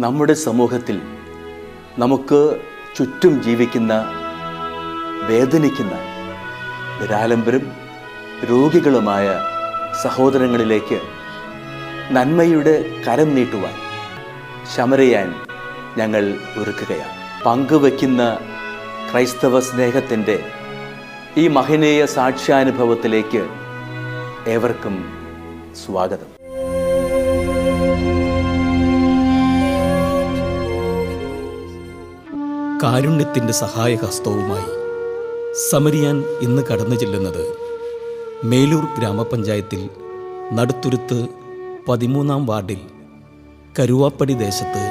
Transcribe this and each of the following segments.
നമ്മുടെ സമൂഹത്തിൽ നമുക്ക് ചുറ്റും ജീവിക്കുന്ന, വേദനിക്കുന്ന, നിരാലംബരും രോഗികളുമായ സഹോദരങ്ങളിലേക്ക് നന്മയുടെ കരം നീട്ടുവാൻ, ശമരയാൻ ഞങ്ങൾ ഒരുക്കുകയാണ്. പങ്കുവയ്ക്കുന്ന ക്രൈസ്തവ സ്നേഹത്തിൻ്റെ ഈ മഹനീയ സാക്ഷ്യാനുഭവത്തിലേക്ക് ഏവർക്കും സ്വാഗതം. കാരുണ്യത്തിൻ്റെ സഹായഹസ്തവുമായി സമരിയാൻ ഇന്ന് കടന്നു ചെല്ലുന്നത് മേലൂർ ഗ്രാമപഞ്ചായത്തിൽ നടുത്തുരുത്ത് 13-ാം വാർഡിൽ കരുവാപ്പടി ദേശത്ത്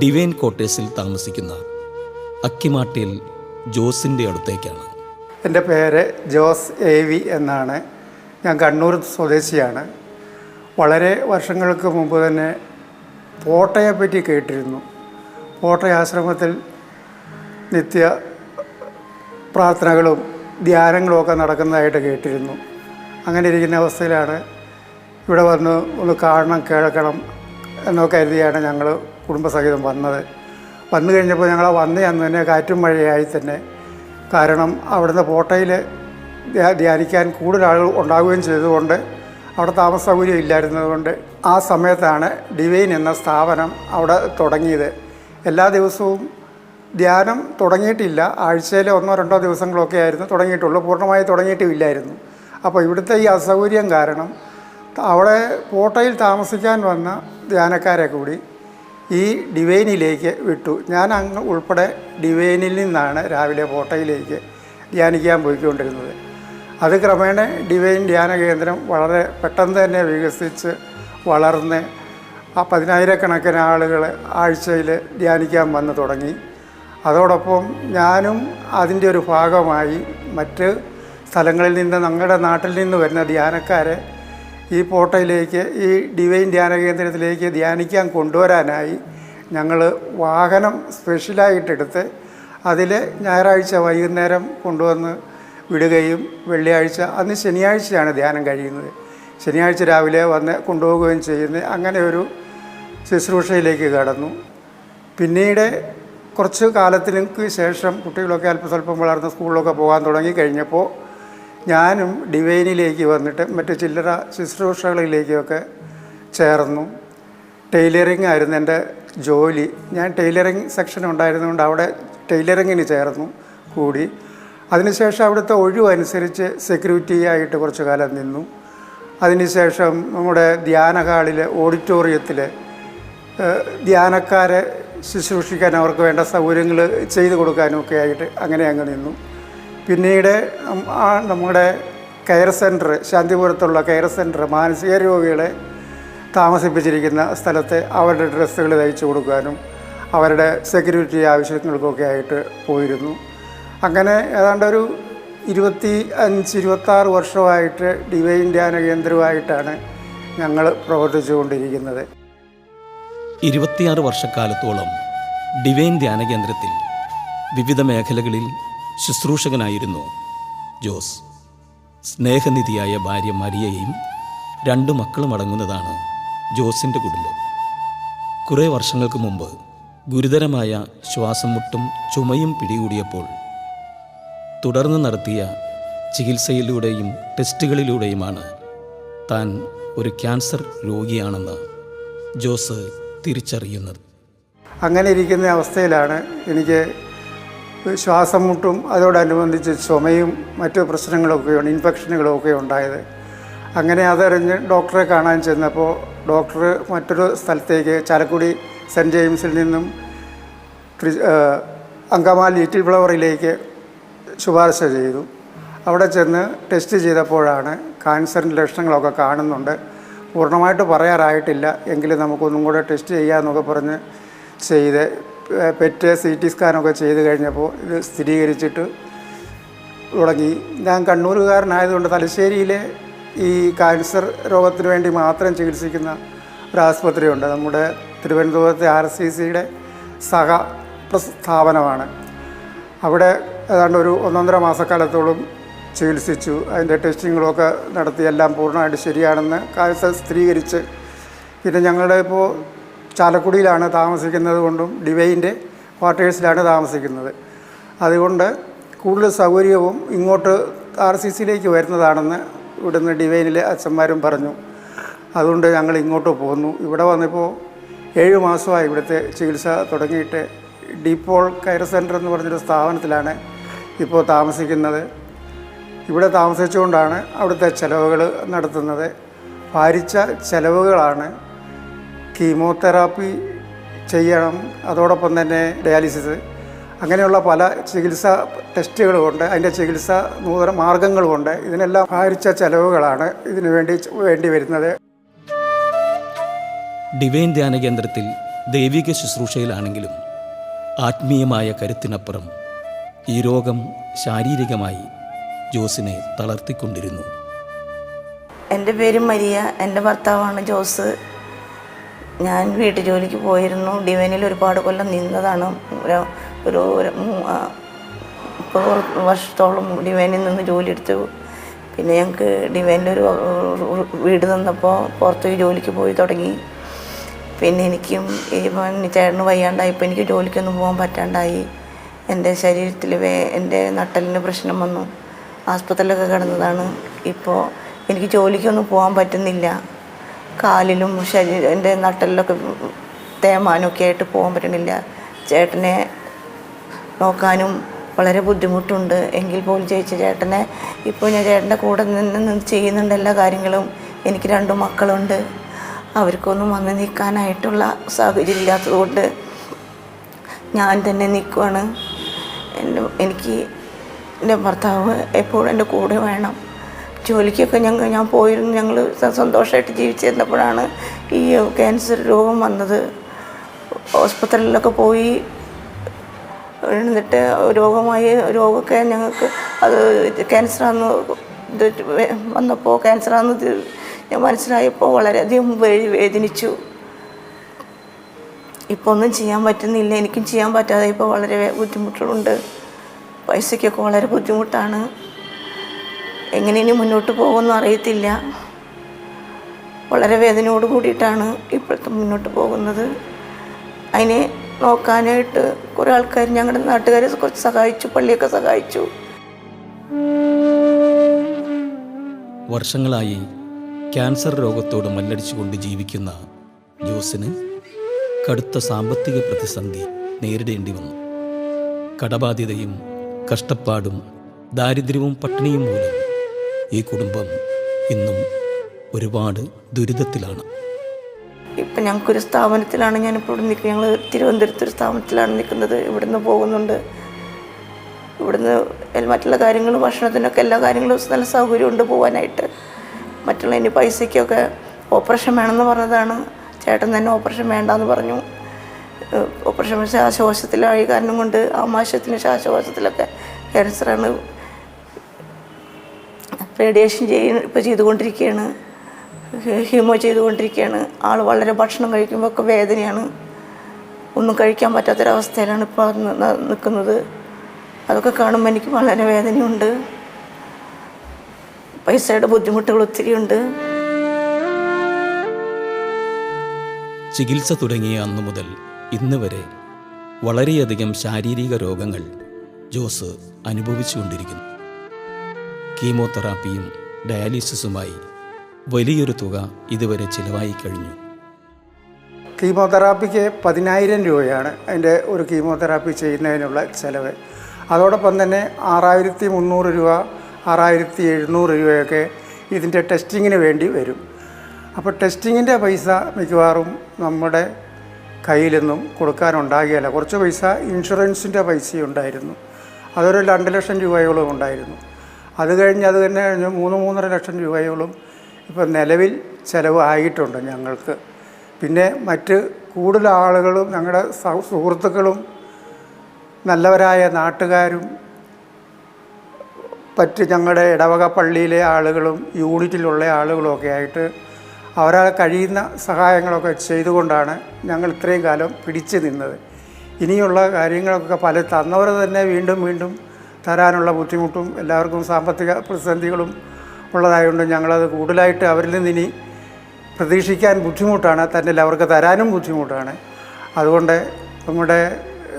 ഡിവൈൻ ക്വാർട്ടേഴ്സിൽ താമസിക്കുന്ന അക്കിമാട്ടിൽ ജോസിൻ്റെ അടുത്തേക്കാണ്. എൻ്റെ പേര് ജോസ് AV എന്നാണ്. ഞാൻ കണ്ണൂർ സ്വദേശിയാണ്. വളരെ വർഷങ്ങൾക്ക് മുമ്പ് തന്നെ പോട്ടയെപ്പറ്റി കേട്ടിരുന്നു. പോട്ടയാശ്രമത്തിൽ നിത്യ പ്രാർത്ഥനകളും ധ്യാനങ്ങളും ഒക്കെ നടക്കുന്നതായിട്ട് കേട്ടിരുന്നു. അങ്ങനെ ഇരിക്കുന്ന അവസ്ഥയിലാണ് ഇവിടെ വന്ന് ഒന്ന് കാണണം, കേൾക്കണം എന്നൊക്കെ കരുതിയാണ് ഞങ്ങൾ കുടുംബസഹിതം വന്നത്. വന്നു കഴിഞ്ഞപ്പോൾ ഞങ്ങൾ വന്ന് അന്ന് തന്നെ കാറ്റും മഴയായി തന്നെ, കാരണം അവിടുന്ന് പോട്ടയിൽ ധ്യാനിക്കാൻ കൂടുതൽ ആളുകൾ ഉണ്ടാവുകയും ചെയ്തുകൊണ്ട് അവിടെ താമസ സൗകര്യം ഇല്ലായിരുന്നതുകൊണ്ട് ആ സമയത്താണ് ഡിവൈൻ എന്ന സ്ഥാപനം അവിടെ തുടങ്ങിയത്. എല്ലാ ദിവസവും ധ്യാനം തുടങ്ങിയിട്ടില്ല, ആഴ്ചയിൽ 1-2 ദിവസങ്ങളൊക്കെ ആയിരുന്നു തുടങ്ങിയിട്ടുള്ളൂ, പൂർണ്ണമായി തുടങ്ങിയിട്ടുമില്ലായിരുന്നു. അപ്പോൾ ഇവിടുത്തെ ഈ അസൗകര്യം കാരണം അവിടെ പോട്ടയിൽ താമസിക്കാൻ വന്ന ധ്യാനക്കാരെ കൂടി ഈ ഡിവൈനിലേക്ക് വിട്ടു. ഞാൻ അങ്ങ് ഉൾപ്പെടെ ഡിവൈനിൽ നിന്നാണ് രാവിലെ പോട്ടയിലേക്ക് ധ്യാനിക്കാൻ പോയിക്കൊണ്ടിരുന്നത്. അത് ക്രമേണ ഡിവൈൻ ധ്യാന കേന്ദ്രം വളരെ പെട്ടെന്ന് തന്നെ വികസിച്ച് വളർന്ന് 10,000-കണക്കിന് ആളുകൾ ആഴ്ചയിൽ ധ്യാനിക്കാൻ വന്ന് തുടങ്ങി. അതോടൊപ്പം ഞാനും അതിൻ്റെ ഒരു ഭാഗമായി മറ്റ് സ്ഥലങ്ങളിൽ നിന്ന്, ഞങ്ങളുടെ നാട്ടിൽ നിന്ന് വരുന്ന ധ്യാനക്കാരെ ഈ പോട്ടയിലേക്ക്, ഈ ഡിവൈൻ ധ്യാന കേന്ദ്രത്തിലേക്ക് ധ്യാനിക്കാൻ കൊണ്ടുവരാനായി ഞങ്ങൾ വാഹനം സ്പെഷ്യലായിട്ടെടുത്ത് അതിൽ ഞായറാഴ്ച വൈകുന്നേരം കൊണ്ടുവന്ന് വിടുകയും വെള്ളിയാഴ്ച, അന്ന് ശനിയാഴ്ചയാണ് ധ്യാനം കഴിയുന്നത്, ശനിയാഴ്ച രാവിലെ വന്ന് കൊണ്ടുപോവുകയും ചെയ്യുന്നത്. അങ്ങനെ ഒരു ശുശ്രൂഷയിലേക്ക് കടന്നു. പിന്നീട് കുറച്ച് കാലത്തിനു ശേഷം കുട്ടികളൊക്കെ അല്പസ്വല്പം വളർന്ന് സ്കൂളിലൊക്കെ പോകാൻ തുടങ്ങി കഴിഞ്ഞപ്പോൾ ഞാനും ഡിവൈനിലേക്ക് വന്നിട്ട് മറ്റ് ചില്ലറ ശുശ്രൂഷകളിലേക്കൊക്കെ ചേർന്നു. ടൈലറിംഗ് ആയിരുന്നു എൻ്റെ ജോലി. ഞാൻ ടൈലറിംഗ് സെക്ഷൻ ഉണ്ടായിരുന്നുകൊണ്ട് അവിടെ ടൈലറിങ്ങിന് ചേർന്നു കൂടി. അതിനുശേഷം അവിടുത്തെ ഒഴിവനുസരിച്ച് സെക്യൂരിറ്റി ആയിട്ട് കുറച്ച് കാലം നിന്നു. അതിനുശേഷം നമ്മുടെ ധ്യാന ഹാളിൽ, ഓഡിറ്റോറിയത്തിൽ ധ്യാനക്കാരെ ശുശ്രൂഷിക്കാൻ അവർക്ക് വേണ്ട സൗകര്യങ്ങൾ ചെയ്തു കൊടുക്കാനും ഒക്കെ ആയിട്ട് അങ്ങനെ അങ്ങ് നിന്നു. പിന്നീട് നമ്മുടെ കെയർ സെൻറ്റർ, ശാന്തിപുരത്തുള്ള കെയർ സെൻറ്റർ, മാനസിക രോഗികളെ താമസിപ്പിച്ചിരിക്കുന്ന സ്ഥലത്ത് അവരുടെ ഡ്രസ്സുകൾ തയ്ച്ചു കൊടുക്കാനും അവരുടെ സെക്യൂരിറ്റി ആവശ്യങ്ങൾക്കൊക്കെ ആയിട്ട് പോയിരുന്നു. അങ്ങനെ ഏതാണ്ട് ഒരു 25-26 വർഷമായിട്ട് ഡിവൈൻ ധ്യാന കേന്ദ്രമായിട്ടാണ് ഞങ്ങൾ പ്രവർത്തിച്ചുകൊണ്ടിരിക്കുന്നത്. 26 വർഷക്കാലത്തോളം ഡിവൈൻ ധ്യാന കേന്ദ്രത്തിൽ വിവിധ മേഖലകളിൽ ശുശ്രൂഷകനായിരുന്നു ജോസ്. സ്നേഹനിധിയായ ഭാര്യ മരിയയും 2 മക്കളും അടങ്ങുന്നതാണ് ജോസിൻ്റെ കുടുംബം. കുറേ വർഷങ്ങൾക്ക് മുമ്പ് ഗുരുതരമായ ശ്വാസം മുട്ടും ചുമയും പിടികൂടിയപ്പോൾ തുടർന്ന് നടത്തിയ ചികിത്സയിലൂടെയും ടെസ്റ്റുകളിലൂടെയുമാണ് താൻ ഒരു ക്യാൻസർ രോഗിയാണെന്ന് ജോസ് തിരിച്ചറിയുന്നത്. അങ്ങനെ ഇരിക്കുന്ന അവസ്ഥയിലാണ് എനിക്ക് ശ്വാസം മുട്ടും അതോടനുബന്ധിച്ച് ചുമയും മറ്റു പ്രശ്നങ്ങളൊക്കെയാണ്, ഇൻഫെക്ഷനുകളൊക്കെ ഉണ്ടായത്. അങ്ങനെ അതറിഞ്ഞ് ഡോക്ടറെ കാണാൻ ചെന്നപ്പോൾ ഡോക്ടർ മറ്റൊരു സ്ഥലത്തേക്ക്, ചാലക്കുടി സെൻറ്റ് ജെയിംസിൽ നിന്നും അങ്കമാൽ ലിറ്റിൽ ഫ്ലവറിലേക്ക് ശുപാർശ ചെയ്തു. അവിടെ ചെന്ന് ടെസ്റ്റ് ചെയ്തപ്പോഴാണ് ക്യാൻസറിൻ്റെ ലക്ഷണങ്ങളൊക്കെ കാണുന്നുണ്ട്, പൂർണ്ണമായിട്ട് പറയാറായിട്ടില്ല, എങ്കിലും നമുക്കൊന്നും കൂടെ ടെസ്റ്റ് ചെയ്യാമെന്നൊക്കെ പറഞ്ഞ് ചെയ്ത് പെറ്റ് CT സ്കാനൊക്കെ ചെയ്ത് കഴിഞ്ഞപ്പോൾ ഇത് സ്ഥിരീകരിച്ചിട്ട് തുടങ്ങി. ഞാൻ കണ്ണൂരുകാരനായതുകൊണ്ട് തലശ്ശേരിയിലെ ഈ ക്യാൻസർ രോഗത്തിന് വേണ്ടി മാത്രം ചികിത്സിക്കുന്ന ഒരു ആസ്പത്രിയുണ്ട്, നമ്മുടെ തിരുവനന്തപുരത്തെ RCCയുടെ സഹ സ്ഥാപനമാണ്. അവിടെ ഏതാണ്ട് ഒരു 1.5 മാസക്കാലത്തോളം ചികിത്സിച്ചു. അതിൻ്റെ ടെസ്റ്റിങ്ങുകളൊക്കെ നടത്തി എല്ലാം പൂർണ്ണമായിട്ട് ശരിയാണെന്ന് കാഴ്ച സ്ഥിരീകരിച്ച് പിന്നെ ഞങ്ങളുടെ ഇപ്പോൾ ചാലക്കുടിയിലാണ് താമസിക്കുന്നത് കൊണ്ടും ഡിവൈൻ്റെ ക്വാർട്ടേഴ്സിലാണ് താമസിക്കുന്നത്. അതുകൊണ്ട് കൂടുതൽ സൗകര്യവും ഇങ്ങോട്ട് RCCയിലേക്ക് വരുന്നതാണെന്ന് ഇവിടുന്ന് ഡിവൈനിലെ അച്ഛന്മാരും പറഞ്ഞു. അതുകൊണ്ട് ഞങ്ങൾ ഇങ്ങോട്ട് പോന്നു. ഇവിടെ വന്നിപ്പോൾ 7 മാസമായി ഇവിടുത്തെ ചികിത്സ തുടങ്ങിയിട്ട്. ഡിപ്പോൾ കെയർ സെൻ്റർ എന്ന് പറഞ്ഞൊരു സ്ഥാപനത്തിലാണ് ഇപ്പോൾ താമസിക്കുന്നത്. ഇവിടെ താമസിച്ചുകൊണ്ടാണ് അവിടുത്തെ ചിലവുകൾ നടത്തുന്നത്. ഭാരിച്ച ചിലവുകളാണ്. കീമോതെറാപ്പി ചെയ്യണം, അതോടൊപ്പം തന്നെ ഡയാലിസിസ്, അങ്ങനെയുള്ള പല ചികിത്സാ ടെസ്റ്റുകളുമുണ്ട്, അതിൻ്റെ ചികിത്സാ നൂതന മാർഗങ്ങളുമുണ്ട്. ഇതിനെല്ലാം ഭാരിച്ച ചിലവുകളാണ് ഇതിനു വേണ്ടി വരുന്നത്. ഡിവൈൻ ധ്യാന കേന്ദ്രത്തിൽ ദൈവിക ശുശ്രൂഷയിലാണെങ്കിലും ആത്മീയമായ കരുത്തിനപ്പുറം ഈ രോഗം ശാരീരികമായി ജോസിനെ തളർത്തിക്കൊണ്ടിരുന്നു. എൻ്റെ പേര് മരിയ, എൻ്റെ ഭർത്താവാണ് ജോസ്. ഞാൻ വീട്ടുജോലിക്ക് പോയിരുന്നു. ഡിവൈനിൽ ഒരുപാട് കൊല്ലം നിന്നതാണ്. ഒരു 30 വർഷത്തോളം ഡിവൈനിൽ നിന്ന് ജോലി എടുത്തു. പിന്നെ ഞങ്ങൾക്ക് ഡിവൈനിലൊരു വീട് തന്നപ്പോൾ പുറത്ത് ജോലിക്ക് പോയി തുടങ്ങി. പിന്നെ എനിക്കും ചേട്ടന് വയ്യാണ്ടായപ്പോൾ എനിക്ക് ജോലിക്കൊന്നും പോകാൻ പറ്റാണ്ടായി. എൻ്റെ ശരീരത്തിൽ എൻ്റെ നട്ടലിന് പ്രശ്നം വന്നു. ആസ്പത്രിയിലൊക്കെ കിടന്നതാണ്. ഇപ്പോൾ എനിക്ക് ജോലിക്കൊന്നും പോകാൻ പറ്റുന്നില്ല. കാലിലും എൻ്റെ നട്ടലിലൊക്കെ തേമാനമൊക്കെ ആയിട്ട് പോകാൻ പറ്റണില്ല. ചേട്ടനെ നോക്കാനും വളരെ ബുദ്ധിമുട്ടുണ്ട്. എങ്കിൽ പോലും ചേട്ടനെ ഇപ്പോൾ ഞാൻ ചേട്ടൻ്റെ കൂടെ നിന്ന് ചെയ്യുന്നുണ്ട് എല്ലാ കാര്യങ്ങളും. എനിക്ക് 2 മക്കളുണ്ട്. അവർക്കൊന്നും വന്ന് നിൽക്കാനായിട്ടുള്ള സാഹചര്യം ഇല്ലാത്തതുകൊണ്ട് ഞാൻ തന്നെ നിൽക്കുവാണ്. എനിക്ക് എൻ്റെ ഭർത്താവ് എപ്പോഴും എൻ്റെ കൂടെ വേണം. ജോലിക്കൊക്കെ ഞാൻ പോയിരുന്നു. ഞങ്ങൾ സന്തോഷമായിട്ട് ജീവിച്ചിരുന്നപ്പോഴാണ് ഈ ക്യാൻസർ രോഗം വന്നത്. ഹോസ്പിറ്റലിലൊക്കെ പോയി എന്നിട്ട് രോഗമൊക്കെ ഞങ്ങൾക്ക് അത് ക്യാൻസറാന്ന് വന്നപ്പോൾ ക്യാൻസറാന്ന് ഞാൻ മനസ്സിലായപ്പോൾ വളരെയധികം വേദനിച്ചു. ഇപ്പോൾ ഒന്നും ചെയ്യാൻ പറ്റുന്നില്ല. എനിക്കും ചെയ്യാൻ പറ്റാതെ ഇപ്പോൾ വളരെ ബുദ്ധിമുട്ടുകളുണ്ട്. പൈസയ്ക്കൊക്കെ വളരെ ബുദ്ധിമുട്ടാണ്. എങ്ങനെ ഇനി മുന്നോട്ട് പോകുമെന്ന് അറിയത്തില്ല. വളരെ വേദനയോട് കൂടിയിട്ടാണ് ഇപ്പോഴത്തെ മുന്നോട്ട് പോകുന്നത്. അതിനെ നോക്കാനായിട്ട് കുറേ ആൾക്കാർ ഞങ്ങളുടെ നാട്ടുകാരെ കുറച്ച് സഹായിച്ചു, പള്ളിയൊക്കെ സഹായിച്ചു. വർഷങ്ങളായി ക്യാൻസർ രോഗത്തോട് മല്ലടിച്ചുകൊണ്ട് ജീവിക്കുന്ന ജോസിന് കടുത്ത സാമ്പത്തിക പ്രതിസന്ധി നേരിടേണ്ടി വന്നു. കടബാധ്യതയും കഷ്ടപ്പാടും ദാരിദ്ര്യവും പട്ടിണിയും മൂലം ഈ കുടുംബം ഇന്നും ഒരുപാട് ദുരിതത്തിലാണ്. ഇപ്പം ഞങ്ങൾക്കൊരു സ്ഥാപനത്തിലാണ് ഞാനിപ്പോൾ ഇവിടെ നിൽക്കുന്നത്. ഞങ്ങൾ തിരുവനന്തപുരത്തൊരു സ്ഥാപനത്തിലാണ് നിൽക്കുന്നത്. ഇവിടുന്ന് പോകുന്നുണ്ട്. ഇവിടുന്ന് മറ്റുള്ള കാര്യങ്ങളും ഭക്ഷണത്തിനൊക്കെ എല്ലാ കാര്യങ്ങളും നല്ല സൗകര്യമുണ്ട് പോകാനായിട്ട്. മറ്റുള്ള ഇനി പൈസയ്ക്കൊക്കെ ഓപ്പറേഷൻ വേണമെന്ന് പറഞ്ഞതാണ്. ചേട്ടൻ തന്നെ ഓപ്പറേഷൻ വേണ്ടാന്ന് പറഞ്ഞു. ഓപ്പറേഷൻ ശ്വാസകോശത്തിലായ കാരണം കൊണ്ട് ആമാശയത്തിന് ശ്വാസകോശത്തിലൊക്കെ ക്യാൻസറാണ്. റേഡിയേഷൻ ഇപ്പോൾ ചെയ്തുകൊണ്ടിരിക്കുകയാണ്. ഹീമോ ചെയ്തുകൊണ്ടിരിക്കുകയാണ്. ആൾ വളരെ ഭക്ഷണം കഴിക്കുമ്പോൾ ഒക്കെ വേദനയാണ്. ഒന്നും കഴിക്കാൻ പറ്റാത്തൊരവസ്ഥയിലാണ് ഇപ്പോൾ നിൽക്കുന്നത്. അതൊക്കെ കാണുമ്പോൾ എനിക്ക് വളരെ വേദനയുണ്ട്. പൈസയുടെ ബുദ്ധിമുട്ടുകൾ ഒത്തിരിയുണ്ട്. ചികിത്സ തുടങ്ങിയ അന്നു മുതൽ ഇന്ന് വരെ വളരെയധികം ശാരീരിക രോഗങ്ങൾ ജോസ് അനുഭവിച്ചുകൊണ്ടിരിക്കുന്നു. കീമോതെറാപ്പിയും ഡയാലിസിസുമായി വലിയൊരു തുക ഇതുവരെ ചിലവായി കഴിഞ്ഞു. കീമോതെറാപ്പിക്ക് 10,000 രൂപയാണ് അതിൻ്റെ ഒരു കീമോതെറാപ്പി ചെയ്യുന്നതിനുള്ള ചിലവ്. അതോടൊപ്പം തന്നെ 6,300 രൂപ 6,700 രൂപയൊക്കെ ഇതിൻ്റെ ടെസ്റ്റിങ്ങിന് വേണ്ടി വരും. അപ്പോൾ ടെസ്റ്റിങ്ങിൻ്റെ പൈസ മിക്കവാറും നമ്മുടെ കയ്യിലൊന്നും കൊടുക്കാനുണ്ടാകുകയില്ല. കുറച്ച് പൈസ ഇൻഷുറൻസിൻ്റെ പൈസയുണ്ടായിരുന്നു. അതൊരു 2 ലക്ഷം രൂപയോളം ഉണ്ടായിരുന്നു. അത് തന്നെ 3-3.5 ലക്ഷം രൂപയോളം ഇപ്പം നിലവിൽ ചിലവ് ആയിട്ടുണ്ട് ഞങ്ങൾക്ക്. പിന്നെ മറ്റ് കൂടുതൽ ആളുകളും ഞങ്ങളുടെ സുഹൃത്തുക്കളും നല്ലവരായ നാട്ടുകാരും ഞങ്ങളുടെ ഇടവക പള്ളിയിലെ ആളുകളും യൂണിറ്റിലുള്ള ആളുകളുമൊക്കെ ആയിട്ട് അവരാൽ കഴിയുന്ന സഹായങ്ങളൊക്കെ ചെയ്തുകൊണ്ടാണ് ഞങ്ങൾ ഇത്രയും കാലം പിടിച്ചു നിന്നത്. ഇനിയുള്ള കാര്യങ്ങളൊക്കെ തന്നവർ തന്നെ വീണ്ടും തരാനുള്ള ബുദ്ധിമുട്ടും എല്ലാവർക്കും സാമ്പത്തിക പ്രതിസന്ധികളും ഉള്ളതായതുകൊണ്ട് ഞങ്ങളത് കൂടുതലായിട്ട് അവരിൽ നിന്ന് ഇനി പ്രതീക്ഷിക്കാൻ ബുദ്ധിമുട്ടാണ്, തന്നെ അവർക്ക് തരാനും ബുദ്ധിമുട്ടാണ്. അതുകൊണ്ട് നമ്മുടെ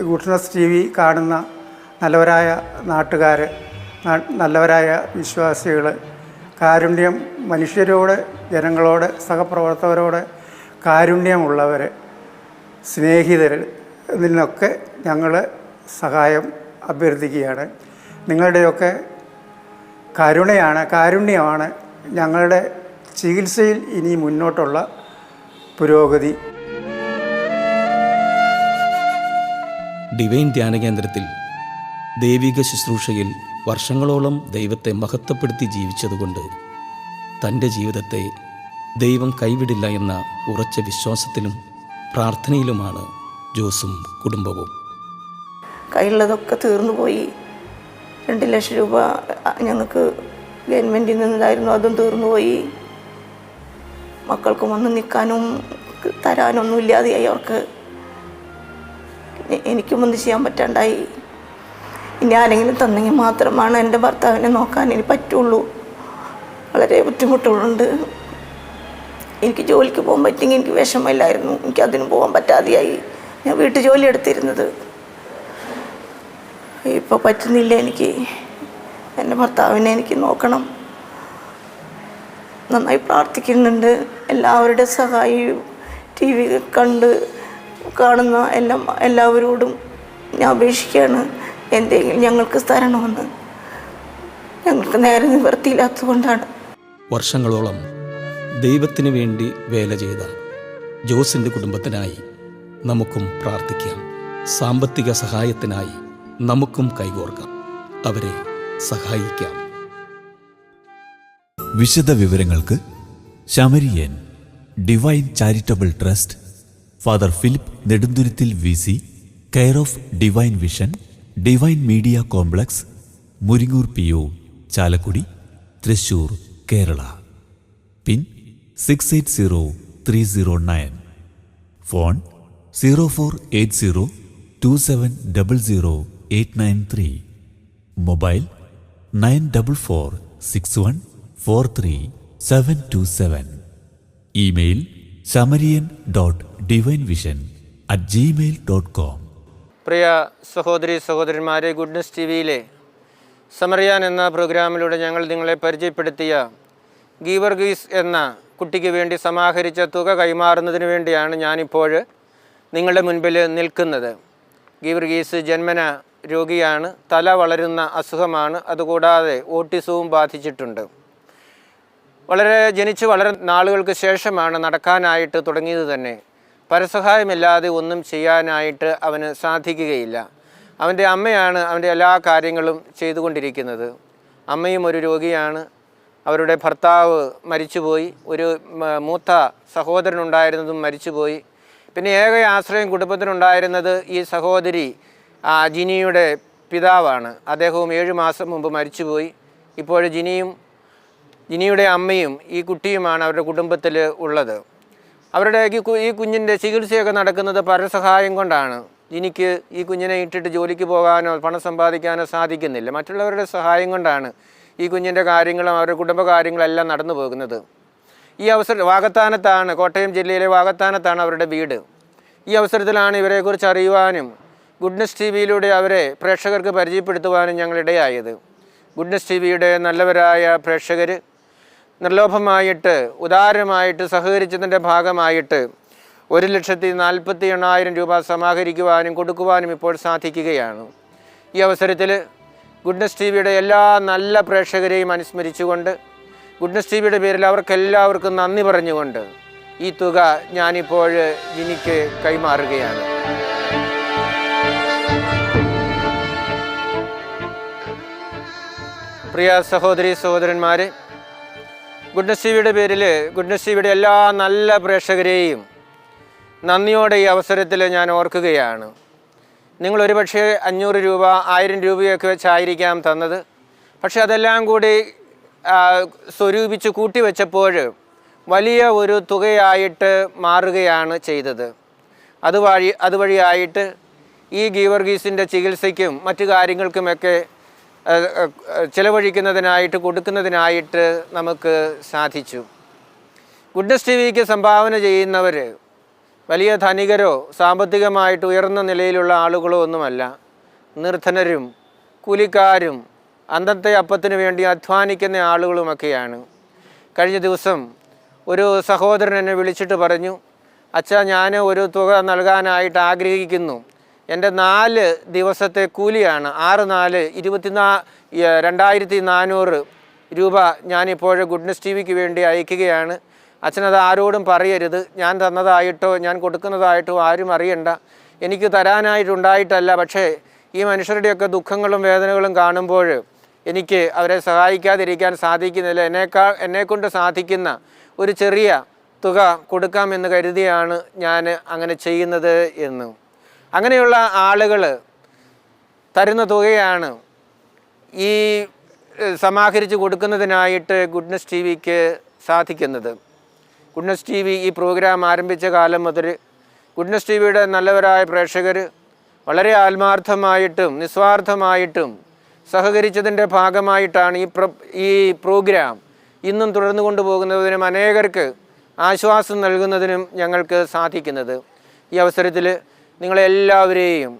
ഗുഡ്നസ് TV കാണുന്ന നല്ലവരായ നാട്ടുകാർ, നല്ലവരായ വിശ്വാസികൾ, കാരുണ്യം, മനുഷ്യരോട്, ജനങ്ങളോട്, സഹപ്രവർത്തകരോട് കാരുണ്യമുള്ളവർ, സ്നേഹിതർ, ഇതിനൊക്കെ ഞങ്ങൾ സഹായം അഭ്യർത്ഥിക്കുകയാണ്. നിങ്ങളുടെയൊക്കെ കാരുണ്യമാണ് ഞങ്ങളുടെ ചികിത്സയിൽ ഇനി മുന്നോട്ടുള്ള പുരോഗതി. ഡിവൈൻ ധ്യാന കേന്ദ്രത്തിൽ ദൈവിക ശുശ്രൂഷയിൽ വർഷങ്ങളോളം ദൈവത്തെ മഹത്വപ്പെടുത്തി ജീവിച്ചതുകൊണ്ട് തൻ്റെ ജീവിതത്തെ ദൈവം കൈവിടില്ല എന്ന ഉറച്ച വിശ്വാസത്തിലും പ്രാർത്ഥനയിലുമാണ് ജോസും കുടുംബവും. കയ്യിലുള്ളതൊക്കെ തീർന്നു പോയി. 2 ലക്ഷം രൂപ ഞങ്ങൾക്ക് ഗവൺമെൻറ്റിൽ നിന്നതായിരുന്നു, അതും തീർന്നു പോയി. മക്കൾക്കും ഒന്നും നിൽക്കാനും തരാനൊന്നും ഇല്ലാതെയായി. അവർക്ക് എനിക്കും ഒന്നും ചെയ്യാൻ പറ്റാണ്ടായി. ഇനി ആരെങ്കിലും തന്നെങ്കിൽ മാത്രമാണ് എൻ്റെ ഭർത്താവിനെ നോക്കാൻ ഇനി പറ്റുള്ളൂ. വളരെ ബുദ്ധിമുട്ടുകളുണ്ട്. എനിക്ക് ജോലിക്ക് പോകാൻ പറ്റിയെങ്കിൽ എനിക്ക് വിഷമമില്ലായിരുന്നു. എനിക്കതിന് പോകാൻ പറ്റാതെയായി. ഞാൻ വീട്ടു ജോലി എടുത്തിരുന്നത്. ഇപ്പോൾ പറ്റുന്നില്ല. എനിക്ക് എൻ്റെ ഭർത്താവിനെ എനിക്ക് നോക്കണം. നന്നായി പ്രാർത്ഥിക്കുന്നുണ്ട്. എല്ലാവരുടെ സഹായവും TV കാണുന്ന എല്ലാവരോടും ഞാൻ അപേക്ഷിക്കുകയാണ്, എന്തെങ്കിലും ഞങ്ങൾക്ക് തരണമെന്ന്. ഞങ്ങൾക്ക് നേരെ നിവൃത്തിയില്ലാത്തതുകൊണ്ടാണ്. വർഷങ്ങളോളം ദൈവത്തിന് വേണ്ടി വേല ചെയ്ത ജോസിൻ്റെ കുടുംബത്തിനായി നമുക്കും പ്രാർത്ഥിക്കാം. സാമ്പത്തിക സഹായത്തിനായി നമുക്കും കൈകോർക്കാം. അവരെ സഹായിക്കാം. വിശദ വിവരങ്ങൾക്ക് Samarian divine charitable trust, father Philip Nedunthuruthil VC, care of divine vision, divine media complex, Muringoor PO, Chalakudy, Thrissur, Kerala. Pin 680309. Phone 048027000893. Mobile 9446143727. Email samarian.divinevision@gmail.com. പ്രിയ സഹോദരി സഹോദരന്മാരെ, ഗുഡ്നസ് TVയിലെ സമറിയാൻ എന്ന പ്രോഗ്രാമിലൂടെ ഞങ്ങൾ നിങ്ങളെ പരിചയപ്പെടുത്തിയ ഗീവർഗീസ് എന്ന കുട്ടിക്ക് വേണ്ടി സമാഹരിച്ച തുക കൈമാറുന്നതിന് വേണ്ടിയാണ് ഞാനിപ്പോൾ നിങ്ങളുടെ മുൻപിൽ നിൽക്കുന്നത്. ഗീവർഗീസ് ജന്മന രോഗിയാണ്. തല വളരുന്ന അസുഖമാണ്. അതുകൂടാതെ ഓട്ടിസവും ബാധിച്ചിട്ടുണ്ട്. ജനിച്ച് വളരെ നാളുകൾക്ക് ശേഷമാണ് നടക്കാനായിട്ട് തുടങ്ങിയത് തന്നെ. പരസഹായമില്ലാതെ ഒന്നും ചെയ്യാനായിട്ട് അവന് സാധിക്കുകയില്ല. അവൻ്റെ അമ്മയാണ് അവൻ്റെ എല്ലാ കാര്യങ്ങളും ചെയ്തുകൊണ്ടിരിക്കുന്നത്. അമ്മയും ഒരു രോഗിയാണ്. അവരുടെ ഭർത്താവ് മരിച്ചുപോയി. ഒരു മൂത്ത സഹോദരനുണ്ടായിരുന്നതും മരിച്ചുപോയി. പിന്നെ ഏക ആശ്രയം കുടുംബത്തിനുണ്ടായിരുന്നത് ഈ സഹോദരി ജിനിയുടെ പിതാവാണ്. അദ്ദേഹവും 7 മാസം മുമ്പ് മരിച്ചുപോയി. ഇപ്പോൾ ജിനിയുടെ അമ്മയും ഈ കുട്ടിയുമാണ് അവരുടെ കുടുംബത്തിൽ ഉള്ളത്. അവരുടെ ഈ കുഞ്ഞിൻ്റെ ചികിത്സയൊക്കെ നടക്കുന്നത് പരസഹായം കൊണ്ടാണ്. ജിനിക്ക് ഈ കുഞ്ഞിനെ ഇട്ടിട്ട് ജോലിക്ക് പോകാനോ പണം സമ്പാദിക്കാനോ സാധിക്കുന്നില്ല. മറ്റുള്ളവരുടെ സഹായം കൊണ്ടാണ് ഈ കുഞ്ഞിൻ്റെ കാര്യങ്ങളും അവരുടെ കുടുംബകാര്യങ്ങളെല്ലാം നടന്നു പോകുന്നത്. ഈ വാകത്താനത്താണ്, കോട്ടയം ജില്ലയിലെ വാകത്താനത്താണ് അവരുടെ വീട്. ഈ അവസരത്തിലാണ് ഇവരെക്കുറിച്ച് അറിയുവാനും ഗുഡ്നസ് TVയിലൂടെ അവരെ പ്രേക്ഷകർക്ക് പരിചയപ്പെടുത്തുവാനും ഞങ്ങളിടയായത്. ഗുഡ്നസ് TVയുടെ നല്ലവരായ പ്രേക്ഷകർ നിർലോഭമായിട്ട് ഉദാരമായിട്ട് സഹകരിച്ചതിൻ്റെ ഭാഗമായിട്ട് 1,48,000 രൂപ സമാഹരിക്കുവാനും കൊടുക്കുവാനും ഇപ്പോൾ സാധിക്കുകയാണ്. ഈ അവസരത്തിൽ ഗുഡ്നസ് TVയുടെ എല്ലാ നല്ല പ്രേക്ഷകരെയും അനുസ്മരിച്ചുകൊണ്ട് ഗുഡ്നസ് TVയുടെ പേരിൽ അവർക്കെല്ലാവർക്കും നന്ദി പറഞ്ഞുകൊണ്ട് ഈ തുക ഞാനിപ്പോൾ ജിനിക്ക് കൈമാറുകയാണ്. പ്രിയ സഹോദരി സഹോദരന്മാരെ, ഗുഡ്നസ് TVയുടെ പേരിൽ ഗുഡ്നസ് TVയുടെ എല്ലാ നല്ല പ്രേക്ഷകരെയും നന്ദിയോടെ ഈ അവസരത്തിൽ ഞാൻ ഓർക്കുകയാണ്. നിങ്ങളൊരു പക്ഷേ 500 രൂപ 1000 രൂപയൊക്കെ വെച്ചായിരിക്കാം തന്നത്. പക്ഷെ അതെല്ലാം കൂടി സ്വരൂപിച്ച് കൂട്ടിവെച്ചപ്പോൾ വലിയ ഒരു തുകയായിട്ട് മാറുകയാണ് ചെയ്തത്. അതുവഴിയായിട്ട് ഈ ഗീവർഗീസിൻ്റെ ചികിത്സയ്ക്കും മറ്റു കാര്യങ്ങൾക്കുമൊക്കെ ചിലവഴിക്കുന്നതിനായിട്ട് കൊടുക്കുന്നതിനായിട്ട് നമുക്ക് സാധിച്ചു. ഗുഡ്നസ് ടി വിക്ക് സംഭാവന ചെയ്യുന്നവർ വലിയ ധനികരോ സാമ്പത്തികമായിട്ട് ഉയർന്ന നിലയിലുള്ള ആളുകളോ ഒന്നുമല്ല. നിർധനരും കൂലിക്കാരും അന്നത്തെ അപ്പത്തിന് വേണ്ടി അധ്വാനിക്കുന്ന ആളുകളുമൊക്കെയാണ്. കഴിഞ്ഞ ദിവസം ഒരു സഹോദരൻ എന്നെ വിളിച്ചിട്ട് പറഞ്ഞു, അച്ഛാ, ഞാൻ ഒരു തുക നൽകാനായിട്ട് ആഗ്രഹിക്കുന്നു. എൻ്റെ 4 ദിവസത്തെ കൂലിയാണ്, 6×4 2400 രൂപ ഞാനിപ്പോൾ ഗുഡ്നസ് ടി വിക്ക് വേണ്ടി അയക്കുകയാണ്. അച്ഛനത് ആരോടും പറയരുത്. ഞാൻ തന്നതായിട്ടോ ഞാൻ കൊടുക്കുന്നതായിട്ടോ ആരും അറിയണ്ട. എനിക്ക് തരാനായിട്ടുണ്ടായിട്ടല്ല, പക്ഷേ ഈ മനുഷ്യരുടെയൊക്കെ ദുഃഖങ്ങളും വേദനകളും കാണുമ്പോൾ എനിക്ക് അവരെ സഹായിക്കാതിരിക്കാൻ സാധിക്കുന്നില്ല. എന്നെക്കൊണ്ട് സാധിക്കുന്ന ഒരു ചെറിയ തുക കൊടുക്കാമെന്ന് കരുതിയാണ് ഞാൻ അങ്ങനെ ചെയ്യുന്നത് എന്ന്. അങ്ങനെയുള്ള ആളുകൾ തരുന്ന തുകയാണ് ഈ സമാഹരിച്ച് കൊടുക്കുന്നതിനായിട്ട് ഗുഡ്നസ് ടി വിക്ക് സാധിക്കുന്നത്. ഗുഡ്നസ് ടി വി ഈ പ്രോഗ്രാം ആരംഭിച്ച കാലം മുതൽ ഗുഡ്നസ് ടി വിയുടെ നല്ലവരായ പ്രേക്ഷകർ വളരെ ആത്മാർത്ഥമായിട്ടും നിസ്വാർത്ഥമായിട്ടും സഹകരിച്ചതിൻ്റെ ഭാഗമായിട്ടാണ് ഈ പ്രോഗ്രാം ഇന്നും തുടർന്നു കൊണ്ടുപോകുന്നതിനും അനേകർക്ക് ആശ്വാസം നൽകുന്നതിനും ഞങ്ങൾക്ക് സാധിക്കുന്നത്. ഈ അവസരത്തിൽ നിങ്ങളെല്ലാവരെയും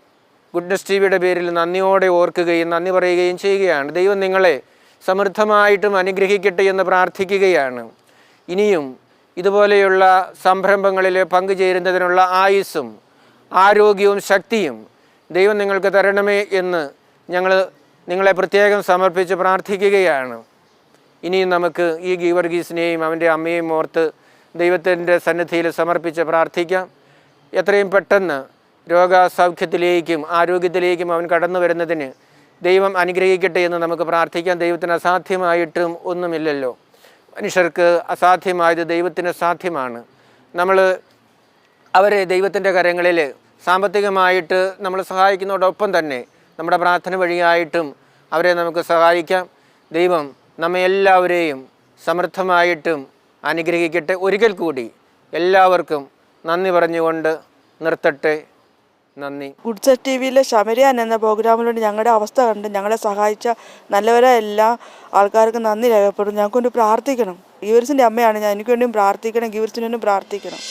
ഗുഡ്നസ് ടി വിയുടെ പേരിൽ നന്ദിയോടെ ഓർക്കുകയും നന്ദി പറയുകയും ചെയ്യുകയാണ്. ദൈവം നിങ്ങളെ സമൃദ്ധമായിട്ടും അനുഗ്രഹിക്കട്ടെ എന്ന് പ്രാർത്ഥിക്കുകയാണ്. ഇനിയും ഇതുപോലെയുള്ള സംരംഭങ്ങളിൽ പങ്കുചേരുന്നതിനുള്ള ആയുസ്സും ആരോഗ്യവും ശക്തിയും ദൈവം നിങ്ങൾക്ക് തരണമേ എന്ന് ഞങ്ങൾ നിങ്ങളെ പ്രത്യേകം സമർപ്പിച്ച് പ്രാർത്ഥിക്കുകയാണ്. ഇനിയും നമുക്ക് ഈ ഗീവർഗീസിനെയും അവൻ്റെ അമ്മയെയും ഓർത്ത് ദൈവത്തിൻ്റെ സന്നിധിയിൽ സമർപ്പിച്ച് പ്രാർത്ഥിക്കാം. എത്രയും പെട്ടെന്ന് രോഗസൗഖ്യത്തിലേക്കും ആരോഗ്യത്തിലേക്കും അവൻ കടന്നു വരുന്നതിന് ദൈവം അനുഗ്രഹിക്കട്ടെ എന്ന് നമുക്ക് പ്രാർത്ഥിക്കാം. ദൈവത്തിന് അസാധ്യമായിട്ടും ഒന്നുമില്ലല്ലോ. മനുഷ്യർക്ക് അസാധ്യമായത് ദൈവത്തിന് സാധ്യമാണ്. നമ്മൾ അവരെ ദൈവത്തിൻ്റെ കരങ്ങളിൽ സാമ്പത്തികമായിട്ട് നമ്മൾ സഹായിക്കുന്നതോടൊപ്പം തന്നെ നമ്മുടെ പ്രാർത്ഥന വഴിയായിട്ടും അവരെ നമുക്ക് സഹായിക്കാം. ദൈവം നമ്മെ എല്ലാവരെയും സമൃദ്ധമായിട്ടും അനുഗ്രഹിക്കട്ടെ. ഒരിക്കൽ കൂടി എല്ലാവർക്കും നന്ദി പറഞ്ഞുകൊണ്ട് നിർത്തട്ടെ. നന്ദി. ഗുഡ്നസ് ടി വിയിലെ ശമരിയാൻ എന്ന പ്രോഗ്രാമിലൂടെ ഞങ്ങളുടെ അവസ്ഥ കണ്ട് ഞങ്ങളെ സഹായിച്ച നല്ലവരായ എല്ലാ ആൾക്കാർക്കും നന്ദി രേഖപ്പെടും. ഞങ്ങൾക്ക് വേണ്ടി പ്രാർത്ഥിക്കണം. ഗീവർസിൻ്റെ അമ്മയാണ് ഞാൻ. എനിക്ക് വേണ്ടിയും പ്രാർത്ഥിക്കണം. ഗീവർസിന് വേണ്ടിയും പ്രാർത്ഥിക്കണം.